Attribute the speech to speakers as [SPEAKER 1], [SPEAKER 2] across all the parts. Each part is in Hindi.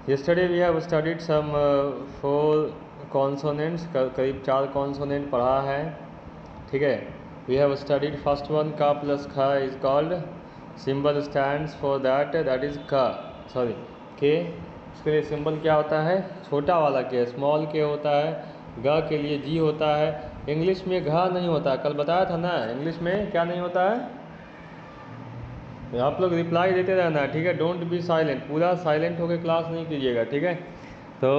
[SPEAKER 1] yesterday we have studied some 4 consonants, करीब 4 consonant पढ़ा है, ठीक है। we have studied first one, ka plus kha is called, symbol stands for that is ka, sorry k, उसके लिए सिंबल क्या होता है, छोटा वाला के, स्मॉल के होता है। ग के लिए जी होता है। इंग्लिश में घ नहीं होता, कल बताया था ना, इंग्लिश में क्या नहीं होता है। आप लोग रिप्लाई देते रहना, ठीक है, डोंट बी साइलेंट, पूरा साइलेंट होकर क्लास नहीं कीजिएगा, ठीक है। तो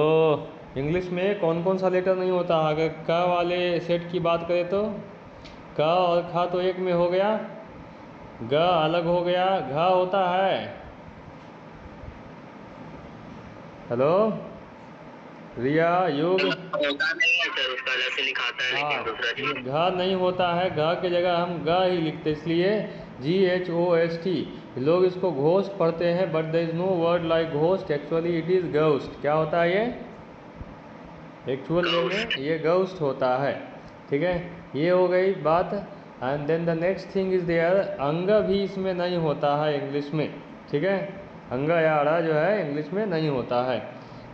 [SPEAKER 1] इंग्लिश में कौन कौन सा लेटर नहीं होता, अगर क वाले सेट की बात करें तो क और ख तो एक में हो गया, ग अलग हो गया, घ होता है। हेलो रिया, युग
[SPEAKER 2] होता नहीं है सर, उसका अलग से लिखाता है, लेकिन दूसरा चीज
[SPEAKER 1] घ नहीं होता है, घ के जगह हम ग ही लिखते, इसलिए GHOST। लोग इसको घोस्ट पढ़ते हैं, but there is no word like ghost, actually it is ghost. क्या होता है ये, एक्चुअल वे में ये घोस्ट होता है, ठीक है। ये हो गई बात। And then the next thing is there, अंग भी इसमें नहीं होता है इंग्लिश में, ठीक है। अंग या अड़ा जो है इंग्लिश में नहीं होता है,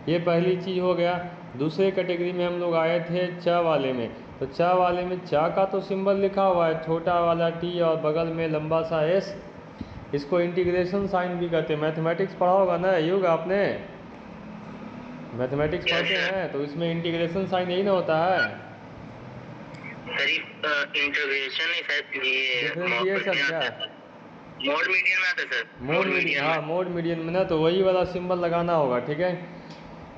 [SPEAKER 1] ये पहली चीज़ हो गया। दूसरे कैटेगरी में हम लोग आए थे च वाले में, तो च वाले में चा का तो सिंबल लिखा हुआ है, छोटा वाला टी और बगल में लंबा सा एस, इसको इंटीग्रेशन साइन भी कहते हैं। मैथमेटिक्स पढ़ा होगा ना युग, आपने मैथमेटिक्स पढ़ते हैं तो इसमें इंटीग्रेशन साइन यही ना होता है।
[SPEAKER 2] इंटीग्रेशन नहीं सर, ये
[SPEAKER 1] डिफरेंशिएशन क्या,
[SPEAKER 2] मोड मीडियन में आता है सर,
[SPEAKER 1] मोड मीडियन, हाँ मोड मीडियन में ना, तो वही वाला सिंबल लगाना होगा, ठीक है।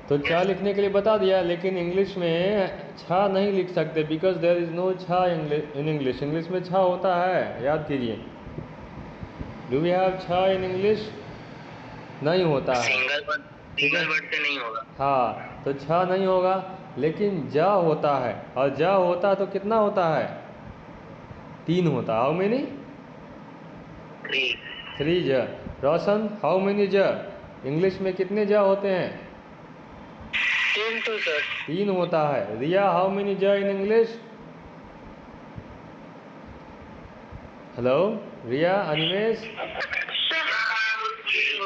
[SPEAKER 1] तो छा लिखने के लिए बता दिया, लेकिन इंग्लिश में छा नहीं लिख सकते, बिकॉज देयर इज़ नो छा इन इंग्लिश। इंग्लिश में छा होता है, याद कीजिए। डू वी हैव छा इन इंग्लिश, नहीं होता है,
[SPEAKER 2] सिंगल वर्ड से नहीं होगा।
[SPEAKER 1] हाँ, तो छा नहीं होगा, लेकिन जा होता है, और जा होता तो कितना होता है, 3 होता। हाउ मेनी, 3 जा। रोशन, हाउ मेनी जा, इंग्लिश में कितने जा होते हैं,
[SPEAKER 2] 3 तो सर
[SPEAKER 1] 3 होता है। रिया, हाउ मेनी जा in English, hello Riya, Animesh.
[SPEAKER 3] Sir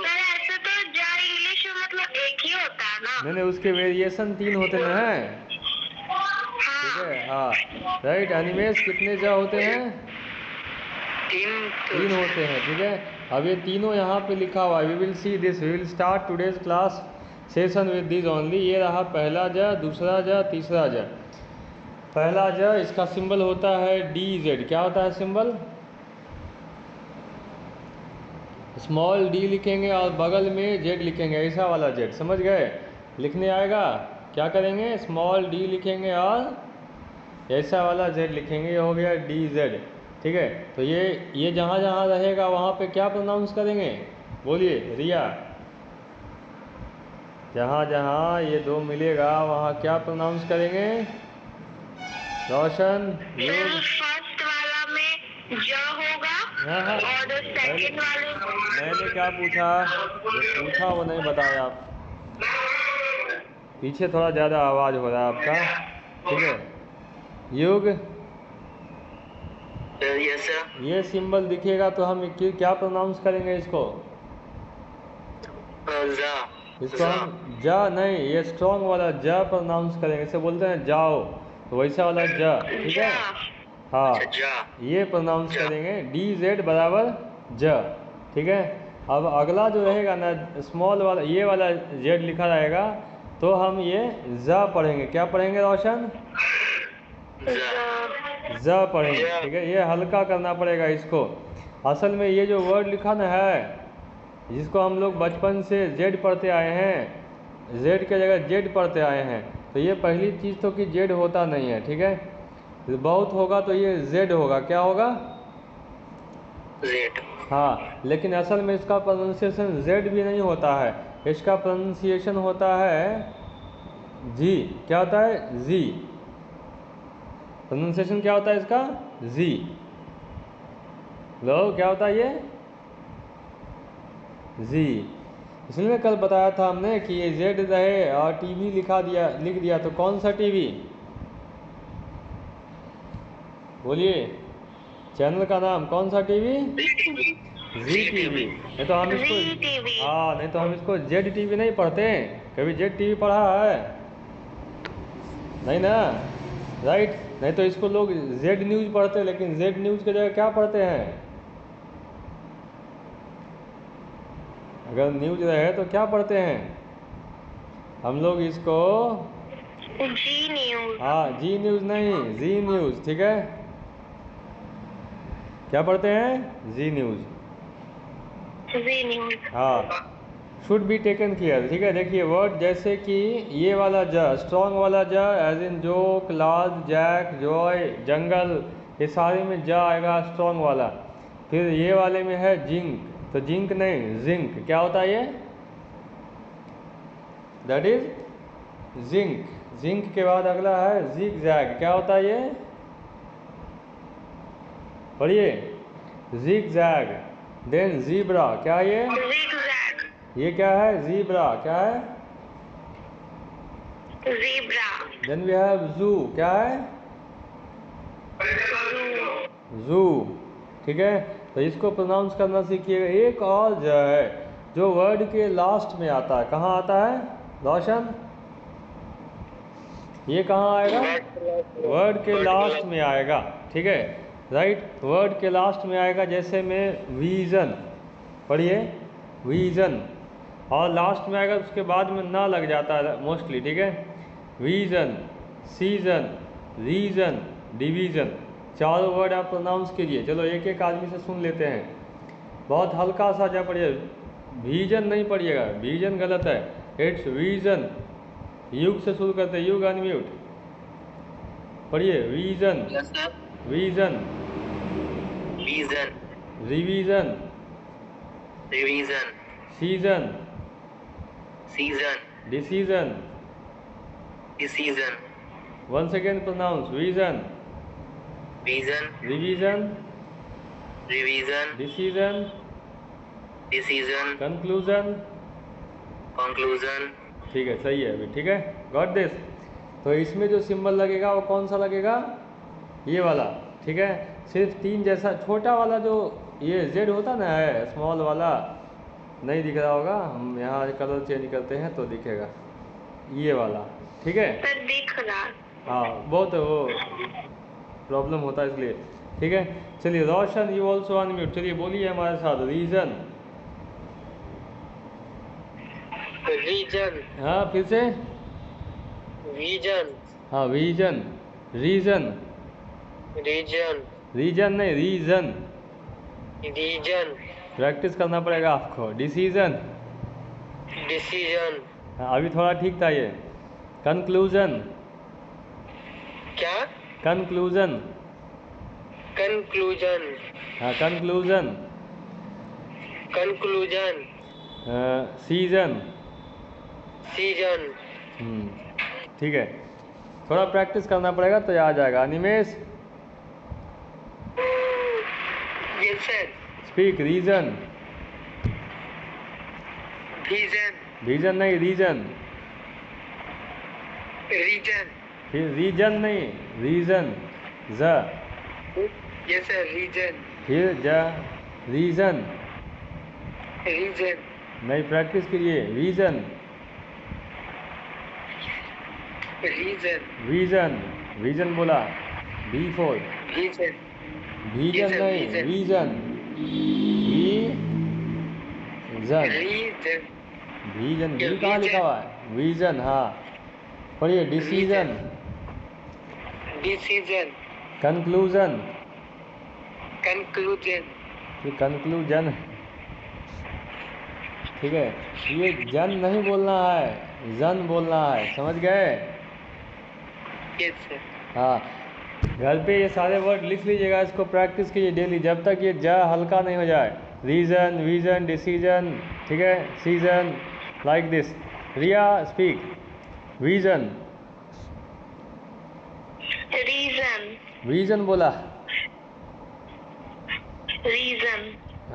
[SPEAKER 3] ऐसे तो जा इंग्लिश में मतलब एक ही होता है ना,
[SPEAKER 1] नहीं, उसके वेरिएशन 3 होते ना हैं, ठीक है, हाँ राइट। अनिमेश, कितने जा होते हैं, 3 होते हैं, ठीक है। अब ये तीनों यहाँ पे लिखा हुआ है, we will see this, we will start today's class session with this only. ये रहा पहला जा, दूसरा जा, तीसरा जा। पहला जा, इसका सिंबल होता है DZ। क्या होता है सिंबल, स्मॉल डी लिखेंगे और बगल में जेड लिखेंगे, ऐसा वाला जेड, समझ गए। लिखने आएगा, क्या करेंगे, स्मॉल डी लिखेंगे और ऐसा वाला जेड लिखेंगे, ये हो गया DZ, ठीक है। तो ये जहाँ जहाँ रहेगा वहाँ पे क्या प्रोनाउंस करेंगे, बोलिए रिया, जहाँ जहाँ ये 2 मिलेगा वहाँ क्या प्रोनाउंस करेंगे, रोशन।
[SPEAKER 3] फर्स्ट वाला में ज होगा,
[SPEAKER 1] हाँ,
[SPEAKER 3] और सेकंड वाले
[SPEAKER 1] मैंने क्या पूछा, जो पूछा वो नहीं बताया आप, पीछे थोड़ा ज़्यादा आवाज़ हो रहा है आपका, ठीक है। युग,
[SPEAKER 2] यस सर,
[SPEAKER 1] ये सिंबल दिखेगा तो हम क्या प्रोनाउंस करेंगे इसको, इसको हम जा नहीं, ये स्ट्रॉन्ग वाला जा प्रोनाउंस करेंगे, इसे बोलते हैं जाओ, तो वैसा वाला जा, ठीक है, हाँ ये प्रोनाउंस करेंगे, DZ बराबर ज, ठीक है। अब अगला जो रहेगा ना स्मॉल वाला, ये वाला जेड लिखा रहेगा, तो हम ये ज पढ़ेंगे, क्या पढ़ेंगे रोशन, ज पढ़ेंगे, ठीक है। ये हल्का करना पड़ेगा इसको, असल में ये जो वर्ड लिखा ना है, जिसको हम लोग बचपन से जेड पढ़ते आए हैं, जेड के जगह जेड पढ़ते आए हैं, तो ये पहली चीज़ तो कि जेड होता नहीं है, ठीक है। बहुत होगा तो ये जेड होगा, क्या होगा,
[SPEAKER 2] जेड,
[SPEAKER 1] हाँ, लेकिन असल में इसका प्रोनाउंसिएशन जेड भी नहीं होता है, इसका प्रोनाउंसिएशन होता है जी। क्या होता है, जी, प्रोनाउंसिएशन क्या होता है इसका, जी। लो क्या होता है ये, जी। इसलिए कल बताया था हमने कि ये जेड रहे और टीवी लिख दिया, तो कौन सा टीवी, बोलिए, चैनल का नाम कौन सा टीवी, जी टीवी। नहीं तो हम इसको
[SPEAKER 3] जी टीवी।
[SPEAKER 1] हाँ, नहीं तो हम इसको जेड टीवी नहीं पढ़ते हैं। कभी जेड टीवी पढ़ा है? नहीं ना, राइट। नहीं तो इसको लोग जेड न्यूज़ पढ़ते हैं, लेकिन जेड न्यूज़ की जगह क्या पढ़ते हैं? अगर न्यूज़ रहे तो क्या पढ़ते हैं हम लोग इसको?
[SPEAKER 3] जी न्यूज।
[SPEAKER 1] हाँ, जी न्यूज़ नहीं, जी न्यूज़, ठीक है। क्या पढ़ते हैं? जी न्यूज़।
[SPEAKER 3] जी न्यूज।
[SPEAKER 1] हाँ, शुड बी टेकन केयर, ठीक है। देखिए वर्ड जैसे कि ये वाला ज, स्ट्रॉन्ग वाला ज, as in joke, large, jack, joy, jungle, ये सारे में ज आएगा स्ट्रॉन्ग वाला। फिर ये वाले में है जिंक, तो जिंक नहीं, जिंक। क्या होता है ये? That is zinc. जिंक के बाद अगला है जिग जैग। क्या होता है ये? पढ़िए, जिग जैग। Then zebra. क्या है ये?
[SPEAKER 3] Zigzag.
[SPEAKER 1] ये क्या है? जीब्रा। क्या है?
[SPEAKER 3] Zebra.
[SPEAKER 1] देन वी हैव जू। क्या है?
[SPEAKER 3] Zoo.
[SPEAKER 1] जू, ठीक है। तो इसको प्रोनाउंस करना सीखिएगा। एक और जो है जो वर्ड के लास्ट में आता है, कहाँ आता है रोशन? ये कहाँ आएगा? वर्ड के लास्ट में आएगा, ठीक है, राइट। वर्ड के लास्ट में आएगा, जैसे में विजन। पढ़िए, विजन, और लास्ट में आएगा, उसके बाद में ना लग जाता है मोस्टली, ठीक है। विजन, सीजन, रीजन, डिवीजन, चारों वर्ड आप प्रोनाउंस कीजिए। चलो एक एक आदमी से सुन लेते हैं। बहुत हल्का सा जा पढ़िए, विजन नहीं पढ़िएगा, विजन गलत है, इट्स विजन। युग से शुरू करते हैं, युग अनम्यूट। पढ़िए, vision,
[SPEAKER 2] yes sir.
[SPEAKER 1] Vision,
[SPEAKER 2] vision,
[SPEAKER 1] revision,
[SPEAKER 2] revision,
[SPEAKER 1] season,
[SPEAKER 2] season,
[SPEAKER 1] decision.
[SPEAKER 2] Decision,
[SPEAKER 1] once again pronounce, vision,
[SPEAKER 2] vision,
[SPEAKER 1] revision,
[SPEAKER 2] revision,
[SPEAKER 1] decision,
[SPEAKER 2] decision,
[SPEAKER 1] conclusion.
[SPEAKER 2] Conclusion.
[SPEAKER 1] ठीक है, सही है अभी, ठीक है, गॉट दिस। तो इसमें जो सिंबल लगेगा वो कौन सा लगेगा? ये वाला, ठीक है। सिर्फ तीन जैसा छोटा वाला जो ये जेड होता ना है, स्मॉल वाला, नहीं दिख रहा होगा, हम यहाँ कलर चेंज करते हैं तो दिखेगा, ये वाला, ठीक है।
[SPEAKER 3] पर दिख रहा।
[SPEAKER 1] हाँ, बहुत वो प्रॉब्लम होता है इसलिए, ठीक है। चलिए रोशन, यू ऑल्सो अनम्यूट। चलिए बोलिए हमारे साथ, रीजन।
[SPEAKER 2] रीजन,
[SPEAKER 1] हाँ, फिर से।
[SPEAKER 2] विजन,
[SPEAKER 1] हाँ, विजन, रीजन,
[SPEAKER 2] रीजन,
[SPEAKER 1] रीजन नहीं, रीजन।
[SPEAKER 2] रीजन,
[SPEAKER 1] प्रैक्टिस करना पड़ेगा आपको। डिसीजन।
[SPEAKER 2] डिसीजन।
[SPEAKER 1] हाँ, अभी थोड़ा ठीक था ये। कंक्लूजन,
[SPEAKER 2] क्या?
[SPEAKER 1] कंक्लूजन।
[SPEAKER 2] कंक्लूजन,
[SPEAKER 1] हाँ, कंक्लूजन।
[SPEAKER 2] Conclusion,
[SPEAKER 1] season.
[SPEAKER 2] सीजन।
[SPEAKER 1] ठीक है, थोड़ा प्रैक्टिस करना पड़ेगा तो याद आ जाएगा। Animesh,
[SPEAKER 2] yes sir.
[SPEAKER 1] Speak, reason.
[SPEAKER 2] Reason,
[SPEAKER 1] reason नहीं, रीजन।
[SPEAKER 2] रीजन,
[SPEAKER 1] फिर रीजन नहीं, रीजन, ज।
[SPEAKER 2] Yes sir. रीजन,
[SPEAKER 1] फिर ज, रीजन।
[SPEAKER 2] रीजन,
[SPEAKER 1] नहीं, प्रैक्टिस कीजिए। रीजन,
[SPEAKER 2] रीजन,
[SPEAKER 1] विजन, विजन बोला, before.
[SPEAKER 2] Reason,
[SPEAKER 1] vision
[SPEAKER 2] sir,
[SPEAKER 1] नहीं,
[SPEAKER 2] vision.
[SPEAKER 1] Vision, vision,
[SPEAKER 2] reason,
[SPEAKER 1] vision,
[SPEAKER 2] ये
[SPEAKER 1] वी कहाँ लिखा
[SPEAKER 2] vision.
[SPEAKER 1] हुआ है? विजन, हाँ। पढ़िए, decision,
[SPEAKER 2] decision,
[SPEAKER 1] conclusion,
[SPEAKER 2] conclusion.
[SPEAKER 1] Conclusion, ठीक है। ये जन नहीं बोलना है, जन बोलना है, समझ गए?
[SPEAKER 2] Yes sir.
[SPEAKER 1] हाँ, घर पे ये सारे वर्ड लिख लीजिएगा, इसको प्रैक्टिस कीजिए डेली, जब तक ये ज हल्का नहीं हो जाए। रीजन, विजन, डिसीजन, ठीक है, season, like this. Riya, speak, vision.
[SPEAKER 3] Reason.
[SPEAKER 1] Vision बोला।
[SPEAKER 3] रीजन।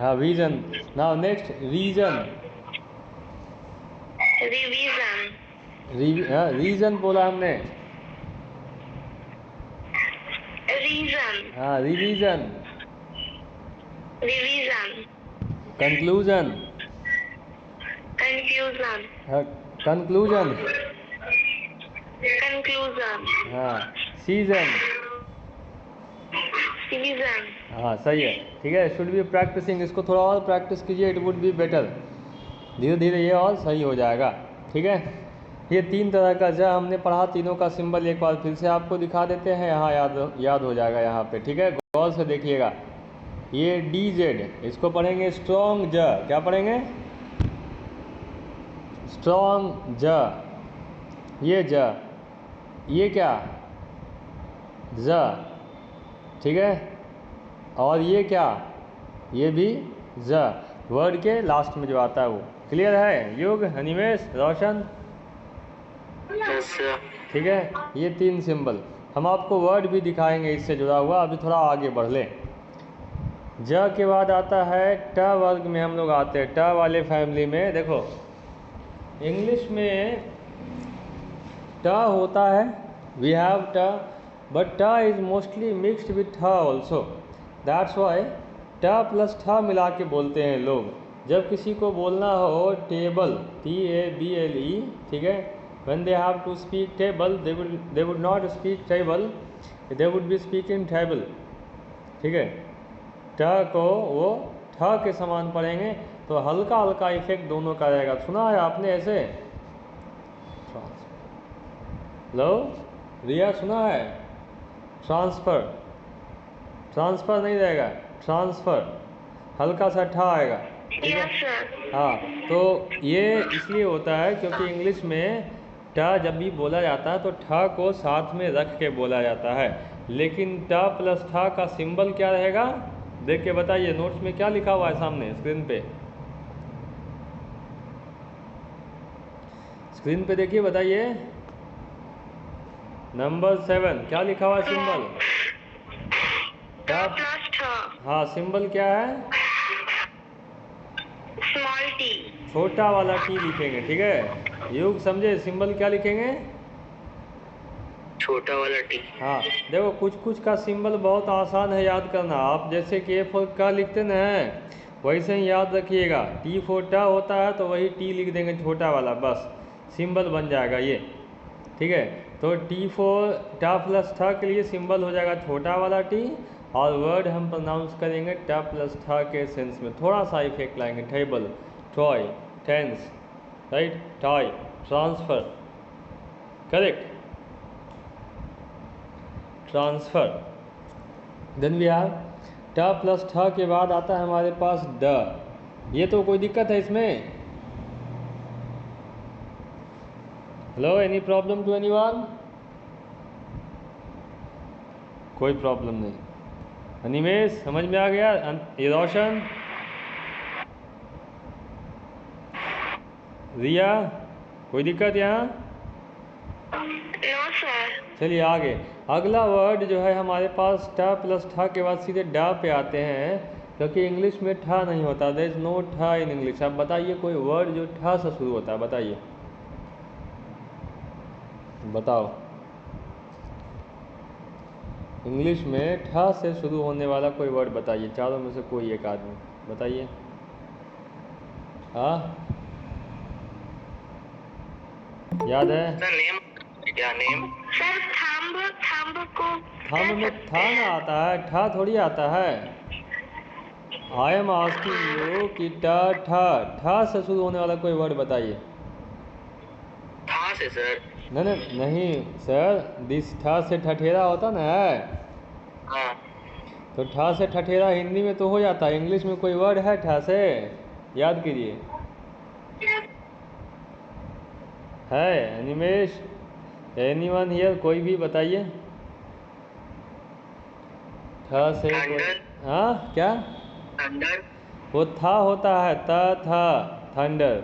[SPEAKER 1] हाँ, vision. Now next, reason.
[SPEAKER 3] Revision.
[SPEAKER 1] Reason बोला हमने।
[SPEAKER 3] रीजन।
[SPEAKER 1] हाँ, revision.
[SPEAKER 3] Revision.
[SPEAKER 1] Conclusion,
[SPEAKER 3] confusion,
[SPEAKER 1] conclusion,
[SPEAKER 3] conclusion,
[SPEAKER 1] हाँ, सीजन,
[SPEAKER 3] सीजन।
[SPEAKER 1] हाँ सही है, ठीक है। शुड बी प्रैक्टिसिंग, इसको थोड़ा और प्रैक्टिस कीजिए, इट वुड बी बेटर। धीरे धीरे ये और सही हो जाएगा, ठीक है। ये 3 तरह का ज हमने पढ़ा, तीनों का सिंबल एक बार फिर से आपको दिखा देते हैं, यहाँ याद हो जाएगा यहाँ पे, ठीक है। गौर से देखिएगा, ये DZ, इसको पढ़ेंगे स्ट्रॉन्ग ज, क्या पढ़ेंगे? स्ट्रॉन्ग ज, ये ज, ये क्या? ज, ठीक है। और ये क्या? ये भी ज, वर्ड के लास्ट में जो आता है वो। क्लियर है युग, अनिमेश, रोशन?
[SPEAKER 2] Yes sir.
[SPEAKER 1] ठीक है, ये 3 सिंबल हम आपको वर्ड भी दिखाएंगे इससे जुड़ा हुआ। अभी थोड़ा आगे बढ़ लें। ज के बाद आता है ट वर्ग में हम लोग आते हैं, ट वाले फैमिली में। देखो इंग्लिश में ट होता है, वी हैव ट, बट ट इज मोस्टली मिक्सड विथ ठ ऑल्सो, दैट्स वाई ट प्लस ठ मिला के बोलते हैं लोग। जब किसी को बोलना हो टेबल, TABLE, ठीक है, when they have to speak table, they would not speak table, they would be speaking table, ठीक है। ट को वो ठ के समान पढ़ेंगे तो हल्का हल्का इफेक्ट दोनों का रहेगा। सुना है आपने ऐसे? लो रिया, सुना है? ट्रांसफ़र, ट्रांसफ़र नहीं रहेगा, ट्रांसफ़र, हल्का सा ठ आएगा, ठीक है।
[SPEAKER 3] Yes sir.
[SPEAKER 1] हाँ, तो ये इसलिए होता है क्योंकि इंग्लिश में ट जब भी बोला जाता है तो ठ को साथ में रख के बोला जाता है, लेकिन ट प्लस ठ का सिंबल क्या रहेगा? देख के बताइए, नोट्स में क्या लिखा हुआ है सामने स्क्रीन पे? स्क्रीन पे देखिए, बताइए। नंबर 7 क्या लिखा हुआ है सिंबल?
[SPEAKER 3] ट प्लस ठ,
[SPEAKER 1] हाँ, सिंबल क्या है?
[SPEAKER 3] स्मॉल टी,
[SPEAKER 1] छोटा वाला टी लिखेंगे, ठीक है। युग समझे, सिंबल क्या लिखेंगे?
[SPEAKER 2] छोटा वाला टी।
[SPEAKER 1] हाँ, देखो कुछ कुछ का सिंबल बहुत आसान है याद करना। आप जैसे K फॉर का लिखते ना हैं, वैसे ही याद रखिएगा। T फॉर टा होता है तो वही टी लिख देंगे छोटा वाला, बस सिंबल बन जाएगा ये, ठीक है। तो T फॉर टा प्लस ठ के लिए सिंबल हो जाएगा छोटा वाला टी, और वर्ड हम प्रोनाउंस करेंगे टा प्लस ठ के सेंस में, थोड़ा सा इफेक्ट लाएंगे। Table, toy, tense, right, toy, transfer, correct, transfer. Then we have ट प्लस ठ के बाद आता है हमारे पास ड। ये तो कोई दिक्कत है इसमें? Hello, any problem to anyone? कोई प्रॉब्लम नहीं। अनिमेश समझ में आ गया? ये रोशन, रिया, कोई दिक्कत यहाँ?
[SPEAKER 3] No sir.
[SPEAKER 1] चलिए आगे। अगला वर्ड जो है हमारे पास ट प्लस ठ के बाद सीधे ड पे आते हैं, क्योंकि इंग्लिश में ठ नहीं होता, देयर इज नो ठ इन इंग्लिश। अब बताइए कोई वर्ड जो ठ से शुरू होता है, बताइए, बताओ। इंग्लिश में ठ से शुरू होने वाला कोई वर्ड बताइए, चारों में से कोई एक आदमी बताइए। हाँ, याद है?
[SPEAKER 2] सर नेम क्या? नेम
[SPEAKER 3] सर थंब, थंब को
[SPEAKER 1] थंब में था ना आता है, ठा थोड़ी आता है। आई एम आस्किंग यू कि ठा से शुरू होने वाला कोई वर्ड बताइए।
[SPEAKER 2] था से सर?
[SPEAKER 1] नहीं सर, दिस ठा से ठठेरा होता ना है,
[SPEAKER 2] हाँ।
[SPEAKER 1] तो ठा से ठठेरा हिंदी में तो हो जाता है, इंग्लिश में कोई वर्ड है ठा से? याद कीजिए। है अनिमेश, एनीवन हियर, कोई भी बताइए। ठा से कोई? हाँ क्या?
[SPEAKER 2] थंडर।
[SPEAKER 1] वो था होता है, था, थंडर।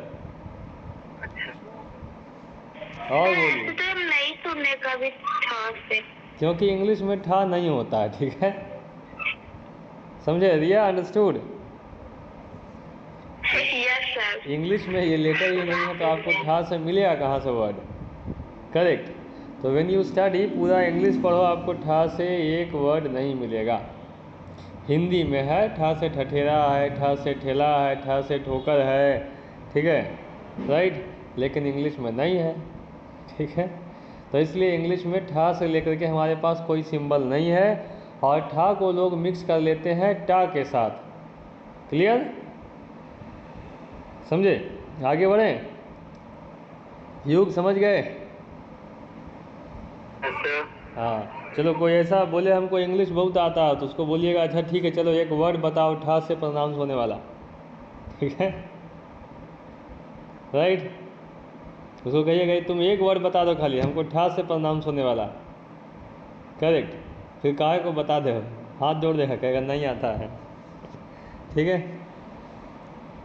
[SPEAKER 1] और
[SPEAKER 3] ऐसे
[SPEAKER 1] बोलिए,
[SPEAKER 3] तो हम नहीं सुनने कभी था से।
[SPEAKER 1] क्योंकि इंग्लिश में ठा नहीं होता है, ठीक है, समझे? रिया, अंडरस्टूड?
[SPEAKER 3] Yes sir.
[SPEAKER 1] इंग्लिश में ये लेटर ही नहीं है तो आपको ठा से मिलेगा कहाँ से वर्ड? करेक्ट। तो व्हेन यू स्टडी पूरा इंग्लिश पढ़ो, आपको ठा से एक वर्ड नहीं मिलेगा। हिंदी में है, ठा से ठठेरा है, ठा से ठेला है, ठा से ठोकर है, ठीक है, राइट। लेकिन इंग्लिश में नहीं है, ठीक है। तो इसलिए इंग्लिश में ठा से लेकर के हमारे पास कोई सिंबल नहीं है, और ठा को लोग मिक्स कर लेते हैं टा के साथ। क्लियर, समझे? आगे बढ़ें, युग समझ गए?
[SPEAKER 2] सर
[SPEAKER 1] हाँ, चलो कोई ऐसा बोले हमको इंग्लिश बहुत आता है तो उसको बोलिएगा अच्छा ठीक है चलो एक वर्ड बताओ ठा से प्रोनाउंस होने वाला, ठीक है, राइट। उसको कहिएगा तुम एक वर्ड बता दो खाली हमको ठा से प्रोनाउंस होने वाला, करेक्ट। फिर काहे को बता दे, हाथ जोड़ देगा, कहेगा नहीं आता है, ठीक है।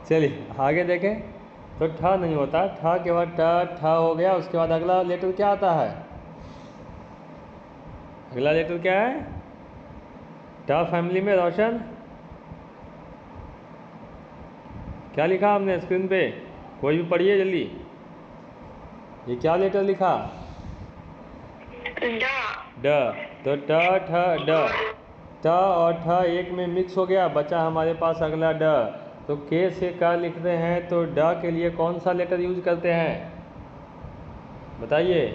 [SPEAKER 1] चलिए आगे देखें, तो ठा नहीं होता, ठा के बाद ठा हो गया, उसके बाद अगला लेटर क्या आता है? अगला लेटर क्या है टा फैमिली में? रोशन क्या लिखा हमने स्क्रीन पे, कोई भी पढ़िए जल्दी, ये क्या लेटर लिखा? ड। तो ट ठ ड, ट और ठ एक में मिक्स हो गया, बचा हमारे पास अगला ड। तो के से का लिखते हैं तो ड के लिए कौन सा लेटर यूज करते हैं बताइए?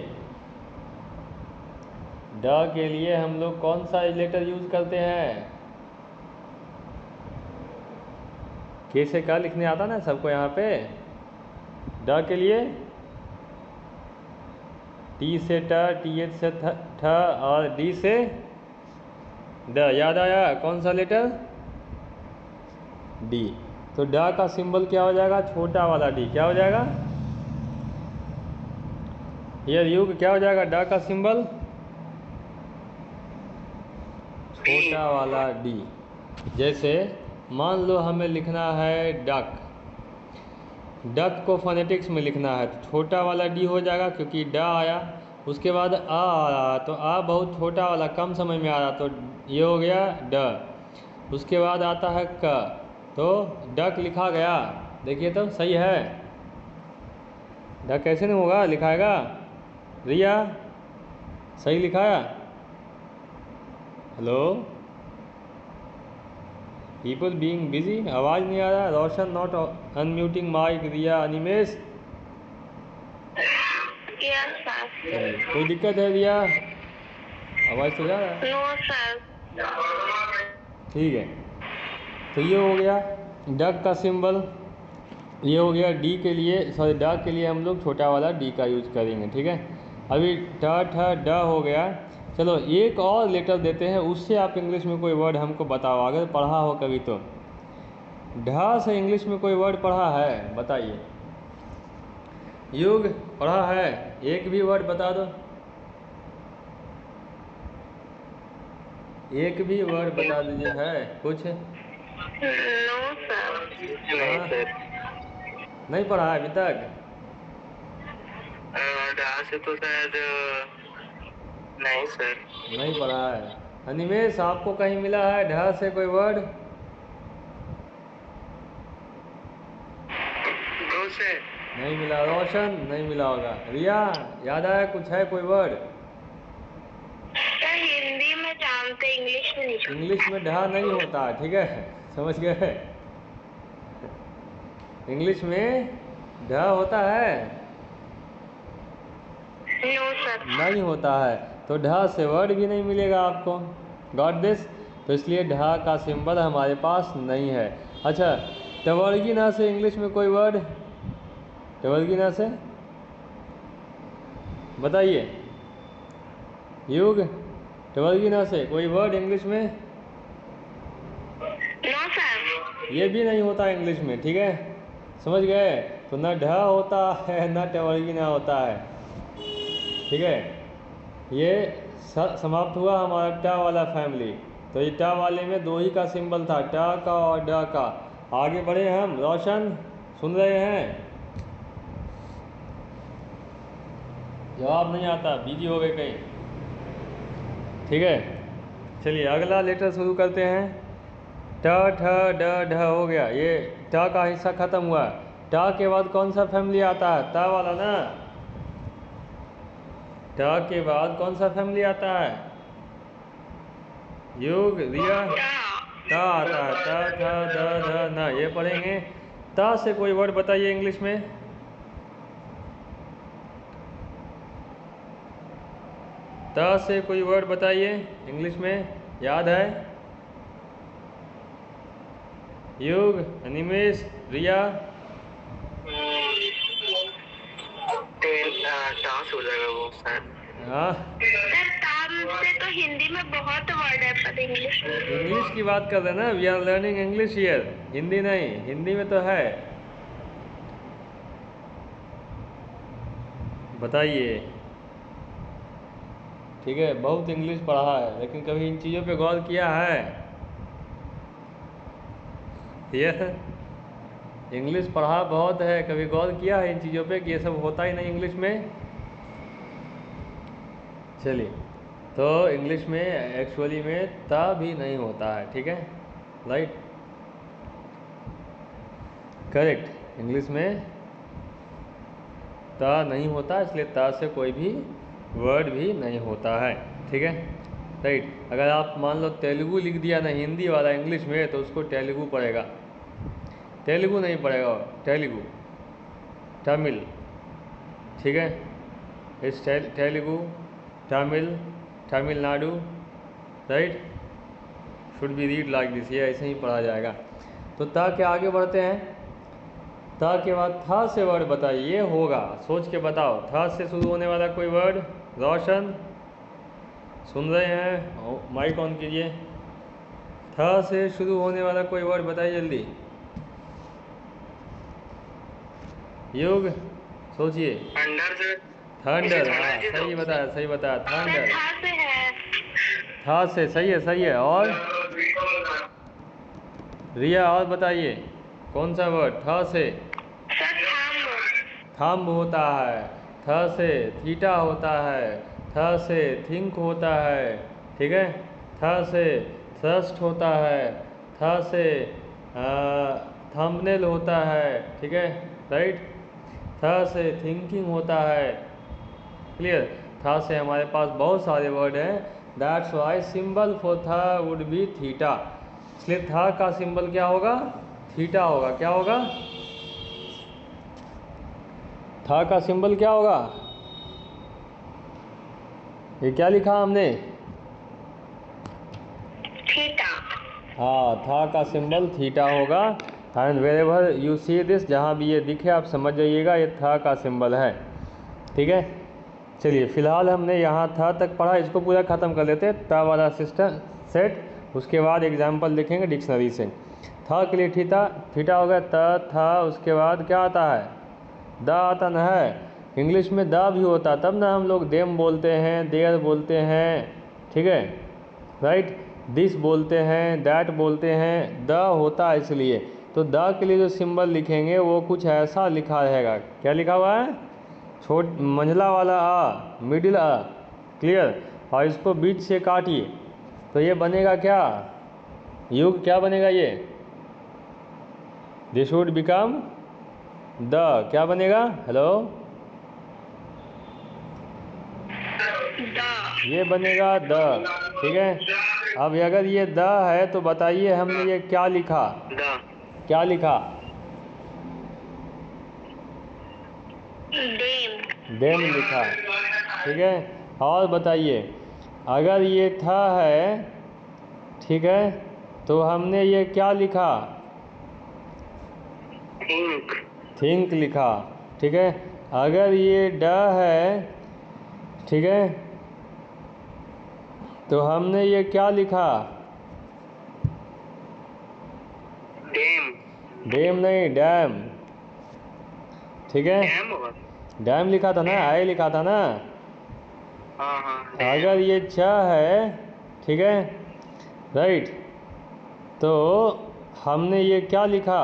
[SPEAKER 1] ड के लिए हम लोग कौन सा लेटर यूज करते हैं? के से का लिखने आता ना सबको यहाँ पे? ड के लिए टी से ट, टी एच से ठ और डी से ड। याद आया कौन सा लेटर? डी। तो ड का सिंबल क्या हो जाएगा? छोटा वाला डी। क्या हो जाएगा? ये युग क्या हो जाएगा? ड का सिंबल छोटा वाला डी। जैसे मान लो हमें लिखना है डक, डक को फोनेटिक्स में लिखना है तो छोटा वाला डी हो जाएगा क्योंकि ड आया, उसके बाद आ रहा तो आ बहुत छोटा वाला कम समय में आ रहा तो ये हो गया ड। उसके बाद आता है क, तो डक लिखा गया, देखिए तो सही है। डक कैसे नहीं होगा, लिखाएगा रिया, सही लिखाया? हेलो, पीपल बीइंग बिजी, आवाज़ नहीं आ रहा। Roshan not unmuting mic, Riya, Animesh, कोई दिक्कत है रिया? आवाज़ तो जा रहा है?
[SPEAKER 3] No sir.
[SPEAKER 1] ठीक है, तो ये हो गया डक का सिंबल, ये हो गया डी के लिए, सॉरी डक के लिए हम लोग छोटा वाला डी का यूज करेंगे, ठीक है। अभी ट ठ ड हो गया, चलो एक और लेटर देते हैं, उससे आप इंग्लिश में कोई वर्ड हमको बताओ, अगर पढ़ा हो कभी तो। ढ से इंग्लिश में कोई वर्ड पढ़ा है बताइए? युग पढ़ा है? एक भी वर्ड बता दो, एक भी वर्ड बता दीजिए, है कुछ?
[SPEAKER 3] No sir.
[SPEAKER 2] नहीं सर।
[SPEAKER 1] नहीं पढ़ा है अभी तक?
[SPEAKER 2] ढा से तो शायद नहीं सर।
[SPEAKER 1] नहीं पढ़ा है। अनिमेश आपको कहीं मिला है ढ से कोई वर्ड?
[SPEAKER 2] दो से
[SPEAKER 1] नहीं मिला। रोशन नहीं मिला होगा। रिया याद आया कुछ है कोई वर्ड?
[SPEAKER 3] सर हिंदी में जानते, इंग्लिश में नहीं।
[SPEAKER 1] इंग्लिश में ढा नहीं होता, ठीक है, समझ गए? इंग्लिश में ढ होता है?
[SPEAKER 3] No sir.
[SPEAKER 1] नहीं होता है, तो ढ से वर्ड भी नहीं मिलेगा आपको, गॉट दिस? तो इसलिए ढ का सिंबल हमारे पास नहीं है। अच्छा, टवर्गिना से इंग्लिश में कोई वर्ड? टवर्गिना से बताइए युग, टवर्गिना से कोई वर्ड इंग्लिश में?
[SPEAKER 3] No sir.
[SPEAKER 1] ये भी नहीं होता इंग्लिश में, ठीक है, समझ गए? तो ना ढ होता है ना टवर्गिना होता है, ठीक है। ये समाप्त हुआ हमारा टा वाला फैमिली। तो ये टा वाले में दो ही का सिंबल था, टा का और ड का। आगे बढ़े हम। रोशन सुन रहे हैं? जवाब नहीं आता, बिजी हो गए कहीं, ठीक है। चलिए अगला लेटर शुरू करते हैं। ट ठ ड ढ हो गया, ये ट का हिस्सा खत्म हुआ। ट के बाद कौन सा फैमिली आता है? ता वाला ना। ट के बाद कौन सा फैमिली आता है? युग, रिया? ता आता है, ता था द ध न, ये पढ़ेंगे। ता से कोई वर्ड बताइए इंग्लिश में। ता से कोई वर्ड बताइए इंग्लिश में, याद है? युग, अनिमेश, रिया।
[SPEAKER 2] डांस हो जाएगा वो सर।
[SPEAKER 1] हाँ,
[SPEAKER 3] सर ताम से तो हिंदी में बहुत वर्ड है पर इंग्लिश में।
[SPEAKER 1] इंग्लिश की बात कर रहे हैं ना, we are learning English here, Hindi नहीं, हिंदी में तो है। बताइए, ठीक है, बहुत इंग्लिश पढ़ा है लेकिन कभी इन चीज़ों पे गौर किया है? ये इंग्लिश पढ़ा बहुत है, कभी गौर किया है इन चीज़ों पे कि ये सब होता ही नहीं इंग्लिश में? चलिए, तो इंग्लिश में एक्चुअली में ता भी नहीं होता है, ठीक है, राइट, करेक्ट। इंग्लिश में ता नहीं होता, इसलिए ता से कोई भी वर्ड भी नहीं होता है, ठीक है, राइट। अगर आप मान लो तेलुगु लिख दिया ना हिंदी वाला इंग्लिश में, तो उसको तेलुगु पड़ेगा, तेलुगु नहीं पड़ेगा, तेलुगु, तमिल, ठीक है, इस Telugu, Tamil, Tamil Nadu, right, should be read like this, ये ऐसे ही पढ़ा जाएगा। तो ता के आगे बढ़ते हैं। ता के बाद था से वर्ड बताइए, ये होगा, सोच के बताओ। था से शुरू होने वाला कोई वर्ड, रोशन सुन रहे हैं, माइक ऑन कीजिए। था से शुरू होने वाला कोई वर्ड बताइए जल्दी। युग, सोचिए।
[SPEAKER 2] अंडर से।
[SPEAKER 1] थंडर, हाँ सही बताया, सही बताया, थंडर।
[SPEAKER 3] था से है।
[SPEAKER 1] था से सही है, सही है। और रिया और बताइए कौन सा वर्ड था से?
[SPEAKER 3] सर
[SPEAKER 1] थंब होता है, थ से थीटा होता है, थ से थिंक होता है, ठीक है, थ से थ्रस्ट होता है, थ से थंबनेल होता है, ठीक है, राइट, थ से थिंकिंग होता है, क्लियर। था से हमारे पास बहुत सारे वर्ड हैं, दैट्स वाई सिंबल फॉर था वुड बी थीटा, इसलिए था का सिंबल क्या होगा? थीटा होगा। क्या होगा? था का सिंबल क्या होगा? ये क्या लिखा हमने?
[SPEAKER 3] थीटा।
[SPEAKER 1] हाँ, था का सिंबल थीटा होगा। And wherever you see this, जहाँ भी ये दिखे आप समझ जाइएगा ये था का सिंबल है, ठीक है। चलिए, फिलहाल हमने यहाँ था तक पढ़ा, इसको पूरा ख़त्म कर लेते हैं, ता वाला सिस्टम सेट, उसके बाद एग्जाम्पल लिखेंगे डिक्शनरी से। था के लिए थीटा हो गया, त था, उसके बाद क्या आता है? द आता न है, इंग्लिश में द भी होता तब ना हम लोग देम बोलते हैं, देयर बोलते हैं, ठीक है, राइट, दिस बोलते हैं, दैट बोलते हैं, द होता है इसलिए। तो द के लिए जो सिंबल लिखेंगे वो कुछ ऐसा लिखा रहेगा। क्या लिखा हुआ है? मंझला वाला आ, मिडिल आ, क्लियर, और इसको बीच से काटिए तो ये बनेगा क्या? युग, क्या बनेगा ये? दिस वुड बिकम द, क्या बनेगा? हेलो, ये बनेगा द, ठीक है। अब अगर ये द है तो बताइए हमने ये क्या लिखा? क्या लिखा? देम लिखा, ठीक है। और बताइए अगर ये था है, ठीक है, तो हमने ये क्या लिखा? थिंक लिखा, ठीक है। अगर ये ड है, ठीक है, तो हमने ये क्या लिखा? डेम नहीं, डैम, ठीक है, डैम लिखा था ना, आई लिखा था ना। अगर ये छ है, ठीक है, राइट, तो हमने ये क्या लिखा?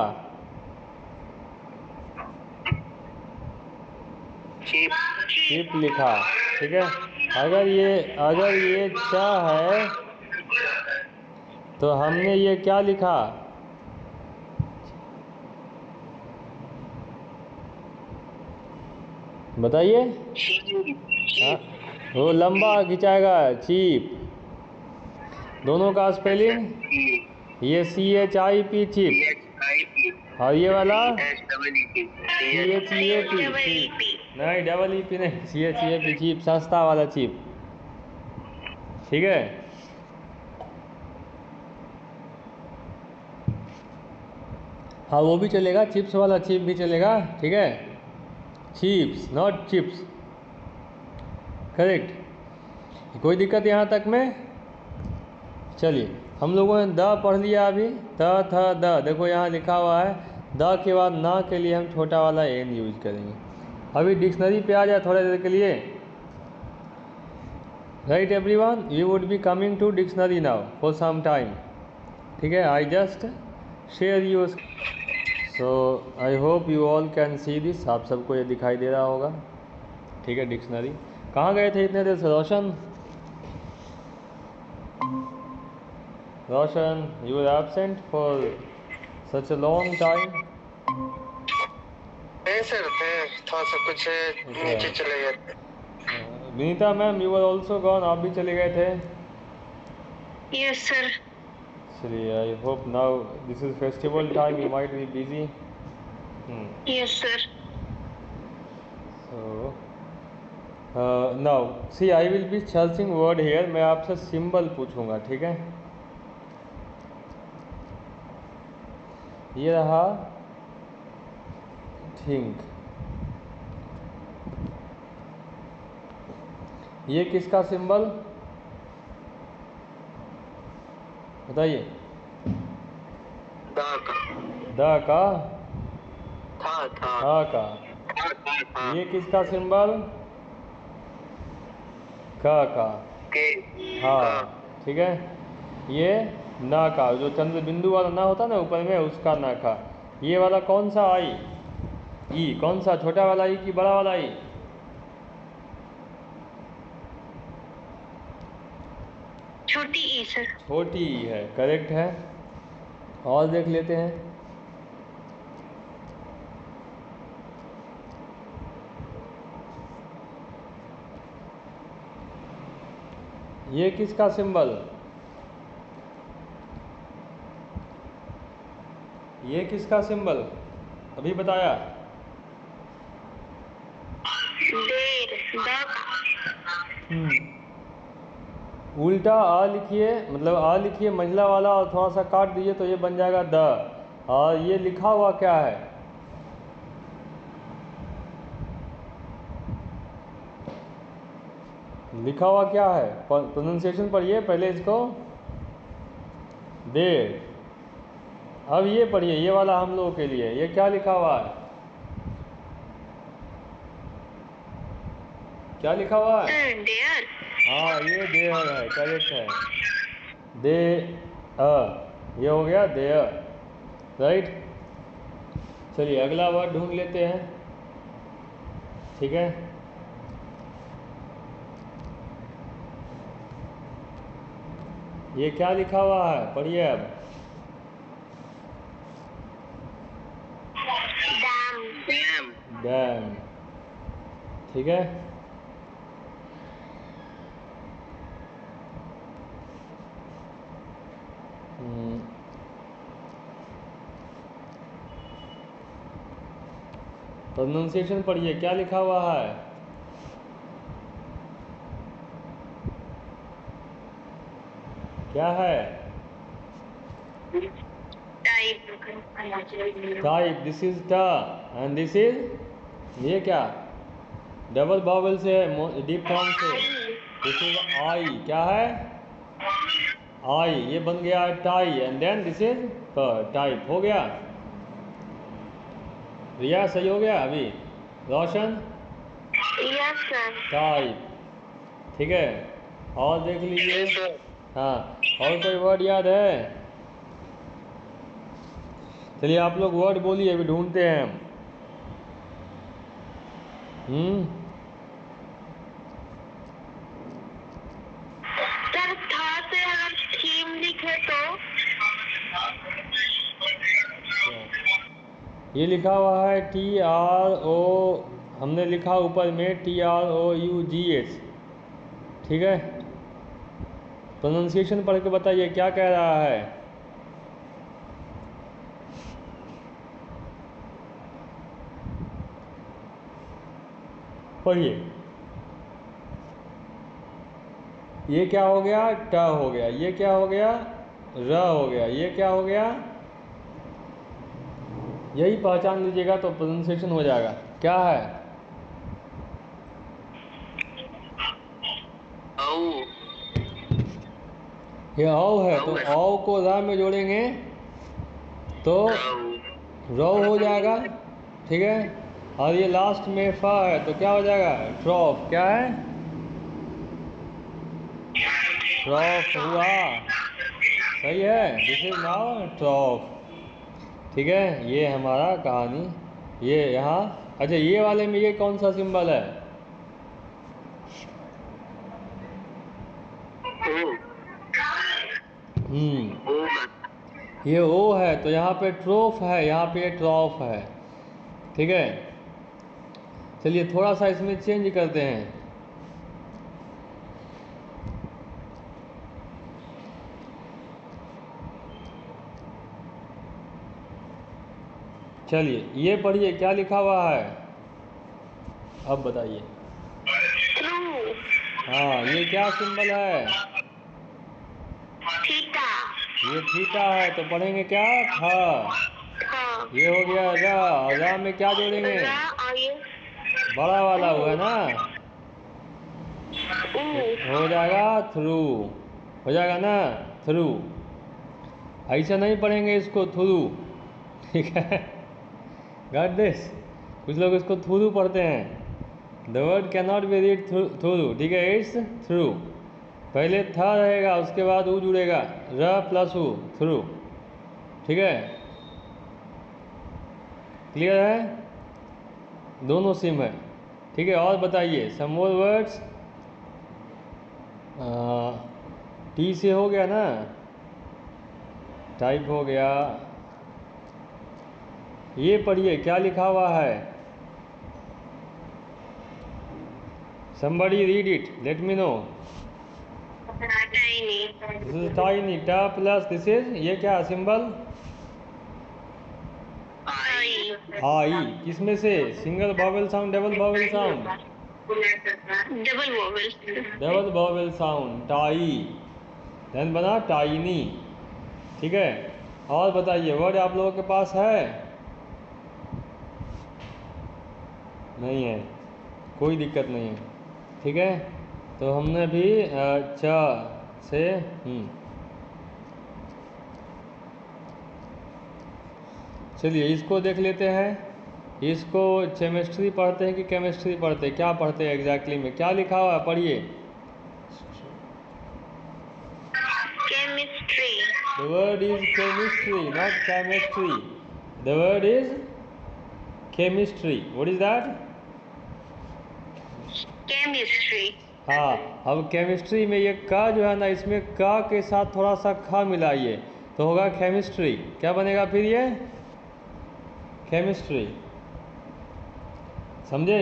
[SPEAKER 1] शिप लिखा, ठीक है। अगर ये छ है तो हमने ये क्या लिखा? बताइए। हाँ, वो लंबा खिंचाएगा, चीप, दोनों का स्पेलिंग ये CHIP चिप, और ये वाला CHEAP नहीं, EEP नहीं, CHEAP चिप, सस्ता वाला चिप। ठीक है, हाँ वो भी चलेगा, चिप्स वाला चिप भी चलेगा। ठीक है, चिप्स नॉट चिप्स, करेक्ट। कोई दिक्कत यहाँ तक में? चलिए, हम लोगों ने द पढ़ लिया अभी, त थ द। देखो यहाँ लिखा हुआ है द के बाद ना के लिए हम छोटा वाला एन यूज करेंगे। अभी डिक्शनरी पे आ जाए थोड़ा देर के लिए। Right everyone, you would be coming to dictionary now for some time. ठीक है, I just share you. So I hope you all can see this. आप सबको ये दिखाई दे रहा होगा। ठीक है, डिक्शनरी। कहाँ गए थे इतने देर से रोशन? रोशन, you were absent for such a long time.
[SPEAKER 4] नहीं सर, थे थोड़ा सा कुछ नीचे चले गए थे।
[SPEAKER 1] Vinita ma'am, you were also gone. आप भी चले गए थे?
[SPEAKER 3] Yes sir.
[SPEAKER 1] चलिए, I hope now this is festival time, you might be busy.
[SPEAKER 3] Yes sir.
[SPEAKER 1] So now see, I will be searching word here. मैं आपसे सिंबल पूछूंगा, ठीक है? ये रहा थिंक, ये किसका सिंबल बताइए?
[SPEAKER 4] दा का,
[SPEAKER 1] द का,
[SPEAKER 4] था
[SPEAKER 1] का। ये किसका सिंबल? का।
[SPEAKER 4] के,
[SPEAKER 1] हाँ, ठीक है। ये ना का, जो चंद्र बिंदु वाला ना होता ना ऊपर में, उसका ना का। ये वाला कौन सा आई? ई। कौन सा, छोटा वाला ई कि बड़ा वाला ई?
[SPEAKER 3] छोटी ई सर।
[SPEAKER 1] छोटी ई है, करेक्ट है। और देख लेते हैं। ये किसका सिंबल? ये किसका सिंबल अभी बताया? उल्टा आ लिखिए, मतलब आ लिखिए मंझला वाला, और थोड़ा सा काट दीजिए तो ये बन जाएगा द। और ये लिखा हुआ क्या है? लिखा हुआ क्या है? प्रोनाउंसिएशन पढ़िए पहले इसको। देर। अब ये पढ़िए, ये वाला हम लोगों के लिए, ये क्या लिखा हुआ है? क्या लिखा हुआ है?
[SPEAKER 3] देयर।
[SPEAKER 1] हाँ, ये देयर है, करेक्ट है। दे ये हो गया देयर, राइट। चलिए अगला वर्ड ढूंढ लेते हैं। ठीक है, ये क्या लिखा हुआ है? पढ़िए अब। डैम, ठीक है। प्रोनाउंसिएशन पढ़िए, क्या लिखा हुआ है? क्या है? टाइप। दिस इज ट एंड दिस इज, ये क्या? डबल बावल से, डीप टोन से। दिस इज आई, क्या है? आई। ये बन गया tie, and then this is type. हो गया रिया? सही हो गया अभी? रोशन?
[SPEAKER 3] Yes sir.
[SPEAKER 1] टाइप, ठीक है। और देख लीजिए। हाँ, और कोई वर्ड याद है? चलिए आप लोग वर्ड बोलिए, अभी ढूंढते हैं हम।
[SPEAKER 3] सर था से अगर थीम लिखे तो?
[SPEAKER 1] ये लिखा हुआ है TRO, हमने लिखा ऊपर में TROUGH, ठीक है। प्रोनाउंसिएशन पढ़ के बताइए क्या कह रहा है? पढ़िए, ये क्या हो गया, ट हो गया, ये क्या हो गया, र हो गया, ये क्या हो गया, यही पहचान लीजिएगा तो प्रोनाउंसिएशन हो जाएगा। क्या है,
[SPEAKER 2] औ
[SPEAKER 1] ये औ है, तो औ को र में जोड़ेंगे तो रौ हो जाएगा, ठीक है। और ये लास्ट में फ है तो क्या हो जाएगा, ट्रॉफ। क्या है, ट्रॉफ हुआ, सही है, दिस इज नाउ ट्रॉफ, ठीक है। ये हमारा कहानी, ये यहाँ, अच्छा ये वाले में ये कौन सा सिंबल है, ये ओ है, तो यहाँ पे ट्रोफ है, यहाँ पे ट्रॉफ है, ठीक है। चलिए थोड़ा सा इसमें चेंज करते हैं, चलिए ये पढ़िए क्या लिखा हुआ है, अब बताइए। हाँ, ये क्या सिंबल है,
[SPEAKER 3] थीटा।
[SPEAKER 1] ये थीटा है, तो पढ़ेंगे क्या, था। ये हो गया रा, रा में क्या जोड़ेंगे, बड़ा वाला हुआ ना, हो जाएगा थ्रू, हो जाएगा ना थ्रू। ऐसा नहीं पढ़ेंगे इसको थ्रू, ठीक है, गॉट दिस। कुछ लोग इसको थ्रू पढ़ते हैं, the word can not be read through, ठीक है, इट्स थ्रू। पहले था रहेगा, उसके बाद ऊ जुड़ेगा, र प्लस ऊ, थ्रू, ठीक है, क्लियर है, दोनों सिम है, ठीक है। और बताइए सम मोर वर्ड्स, टी से हो गया ना, टाइप हो गया। ये पढ़िए क्या लिखा हुआ है, somebody read it, let me know. This is tiny, ta plus this is, ये क्या सिंबल, आई, किसमें से, single vowel sound, double vowel sound,
[SPEAKER 3] double vowel.
[SPEAKER 1] Double vowel sound, tie, then बना टाइनी, ठीक है। और बताइए वर्ड आप लोगों के पास है, नहीं है, कोई दिक्कत नहीं है, ठीक है। तो हमने भी च से चलिए इसको देख लेते हैं। इसको केमिस्ट्री पढ़ते हैं कि केमिस्ट्री पढ़ते हैं, क्या पढ़ते हैं एग्जैक्टली में, क्या लिखा हुआ है, पढ़िए।
[SPEAKER 3] Chemistry.
[SPEAKER 1] The word is chemistry, not chemistry. The word is chemistry. What is that?
[SPEAKER 3] Chemistry.
[SPEAKER 1] हाँ, अब केमिस्ट्री में ये का जो है ना, इसमें का के साथ थोड़ा सा खा मिलाइए तो होगा केमिस्ट्री। क्या बनेगा फिर ये, केमिस्ट्री, समझे,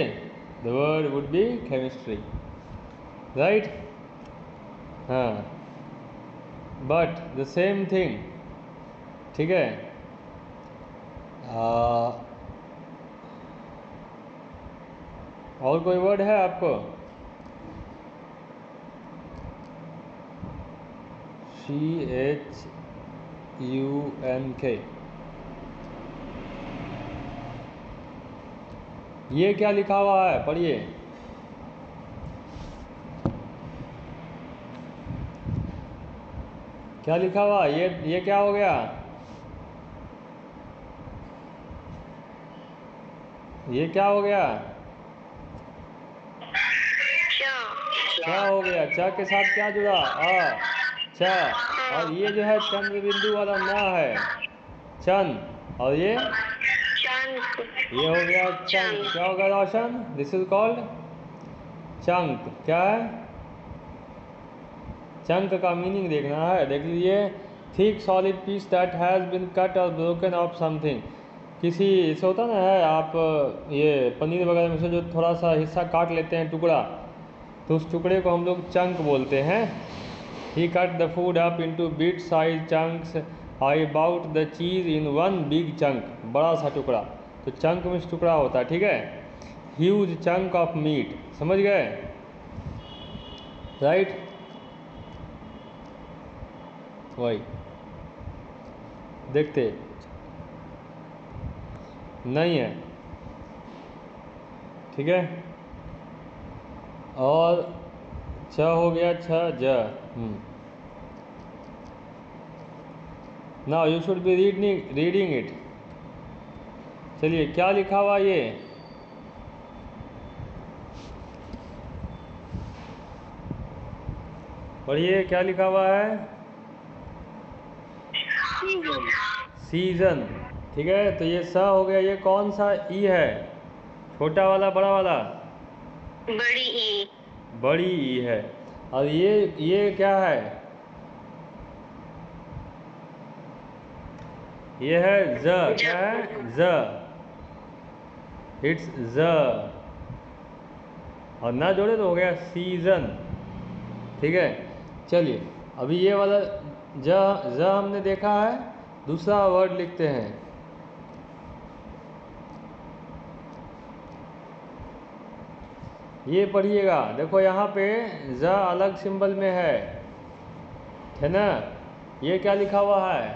[SPEAKER 1] the word would be chemistry, right. हाँ, बट द सेम थिंग, ठीक है। और कोई वर्ड है आपको, CHUNK, ये क्या लिखा हुआ है, पढ़िए। क्या लिखा हुआ, ये क्या हो गया, ये क्या हो गया, क्या हो गया, च के साथ क्या जुड़ा, च, और ये जो है चंद्र बिंदु वाला ना है, चंद, और ये हो गया चंक। क्या होगा Roshan, this is called chunk. क्या है, चंक का मीनिंग देखना है, देख लीजिए। Thick solid piece that has been cut और ब्रोकन ऑफ समथिंग, किसी ऐसा होता ना है, आप ये पनीर वगैरह में से जो थोड़ा सा हिस्सा काट लेते हैं टुकड़ा, तो उस टुकड़े को हम लोग चंक बोलते हैं। He cut the food up into bite size chunks, I bought the cheese in one big chunk, बड़ा सा टुकड़ा, तो चंक में टुकड़ा होता है, ठीक है। ह्यूज चंक ऑफ मीट, समझ गए, राइट, वही देखते नहीं है, ठीक है। और छ हो गया, छ ज, now you should be reading it. चलिए क्या लिखा हुआ ये, पढ़िए क्या लिखा हुआ है, सीजन, ठीक है। तो ये स हो गया, ये कौन सा ई है, छोटा वाला बड़ा वाला,
[SPEAKER 3] बड़ी ई,
[SPEAKER 1] बड़ी ई है। और ये क्या है, ये है ज, क्या है ज, इट्स ज, और ना जोड़े तो हो गया सीजन, ठीक है। चलिए अभी ये वाला ज हमने देखा है, दूसरा वर्ड लिखते हैं। ये पढ़िएगा, देखो यहाँ पे ज अलग सिंबल में है ना, ये क्या लिखा हुआ है,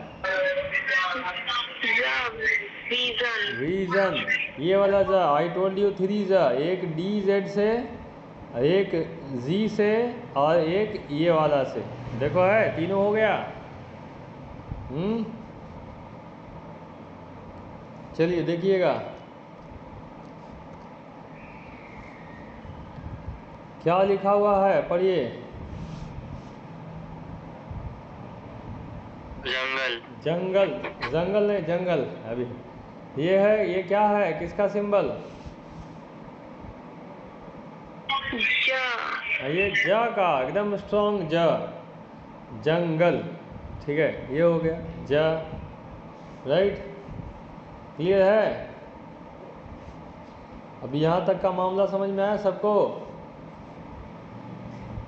[SPEAKER 1] रीजन, ये वाला ज, आई टोल्ड यू 3 ज, एक डी जेड से, एक जी से, और एक ये वाला से, देखो है, तीनों हो गया। चलिए देखिएगा क्या लिखा हुआ है, पढ़िए,
[SPEAKER 2] जंगल,
[SPEAKER 1] जंगल, जंगल नहीं जंगल, अभी ये है, ये क्या है, किसका सिंबल, ये ज का, एकदम स्ट्रॉन्ग ज, जंगल, ठीक है, ये हो गया ज, राइट, क्लियर है। अभी यहाँ तक का मामला समझ में आया सबको,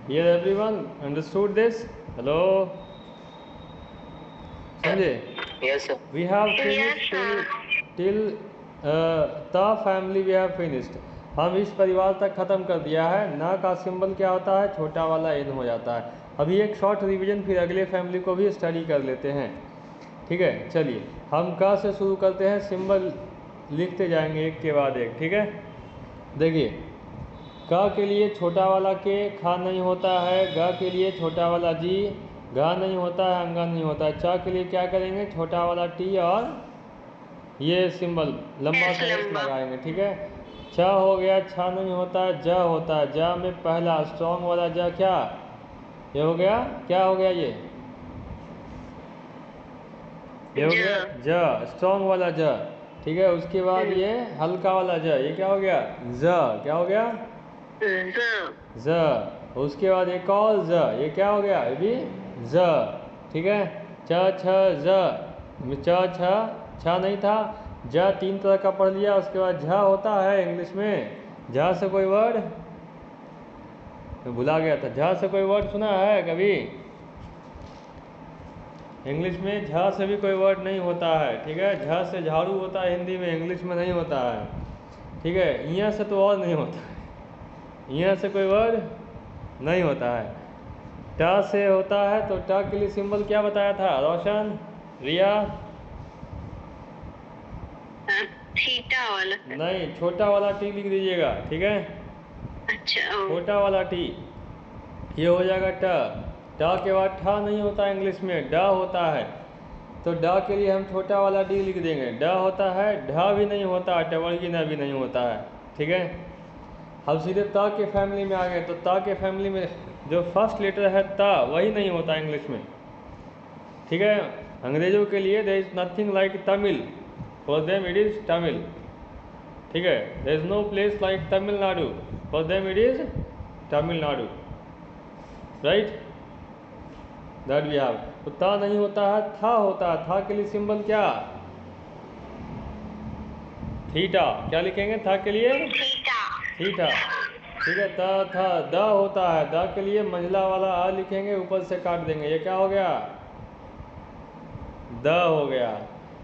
[SPEAKER 1] ये एवरीवन अंडरस्टूड दिस, हेलो, समझे,
[SPEAKER 2] yes sir,
[SPEAKER 1] we have finished till the family, we have finished, हम इस परिवार तक ख़त्म कर दिया है। ना का सिंबल क्या होता है, छोटा वाला एन हो जाता है। अभी एक शॉर्ट रिवीजन, फिर अगले फैमिली को भी स्टडी कर लेते हैं, ठीक है। चलिए हम क से शुरू करते हैं, सिंबल लिखते जाएंगे एक के बाद एक, ठीक है। देखिए क के लिए छोटा वाला के, खा नहीं होता है, ग के लिए छोटा वाला जी, घा नहीं होता है, अंगा नहीं होता है। च के लिए क्या करेंगे, छोटा वाला टी और ये सिंबल लंबा सा एस लगाएंगे, ठीक है। छ हो गया, छ नहीं होता है, ज होता है, ज में पहला स्ट्रॉन्ग वाला ज, क्या ये हो गया, क्या हो गया, ये हो गया ज, स्ट्रॉन्ग वाला ज, ठीक है। उसके बाद ये हल्का वाला ज, ये क्या हो गया, ज, क्या हो गया, ज। उसके बाद एक और ज, ये क्या हो गया, ये भी ज, ठीक है। च छ ज, च छ, छ नहीं था, ज 3 तरह का पढ़ लिया। उसके बाद झ होता है इंग्लिश में, झ से कोई वर्ड, मैं भुला गया था, झ से कोई वर्ड सुना है कभी, इंग्लिश में झ से भी कोई वर्ड नहीं होता है, ठीक है। झ से झाड़ू होता है हिंदी में, इंग्लिश में नहीं होता है, ठीक है। यहाँ से तो और नहीं होता है, यहाँ से कोई वर्ड नहीं होता है। ट से होता है, तो ट के लिए सिंबल क्या बताया था रोशन, रिया,
[SPEAKER 3] थीटा वाला,
[SPEAKER 1] नहीं छोटा वाला टी लिख दीजिएगा, ठीक है,
[SPEAKER 3] अच्छा,
[SPEAKER 1] छोटा वाला टी, ये हो जाएगा ट। ट के बाद ठ नहीं होता है इंग्लिश में, ड होता है, तो ड के लिए हम छोटा वाला डी लिख देंगे। ड होता है, ढ भी नहीं होता है, टवर्गिना भी नहीं होता है, ठीक है। अब सीधे त के फैमिली में आ गए, तो त के फैमिली में जो फर्स्ट लेटर है त, वही नहीं होता इंग्लिश में, ठीक है। अंग्रेजों के लिए there is nothing like Tamil, for them it is Tamil, ठीक है। There is no place like Tamil Nadu, for them it is Tamil Nadu, right, that we have. तो ता नहीं होता है, था होता है, था के लिए सिंबल क्या, थीटा, क्या लिखेंगे था के लिए, थीटा, ठीक है। त था, द होता है, द के लिए मंझला वाला आ लिखेंगे, ऊपर से काट देंगे, ये क्या हो गया, द हो गया।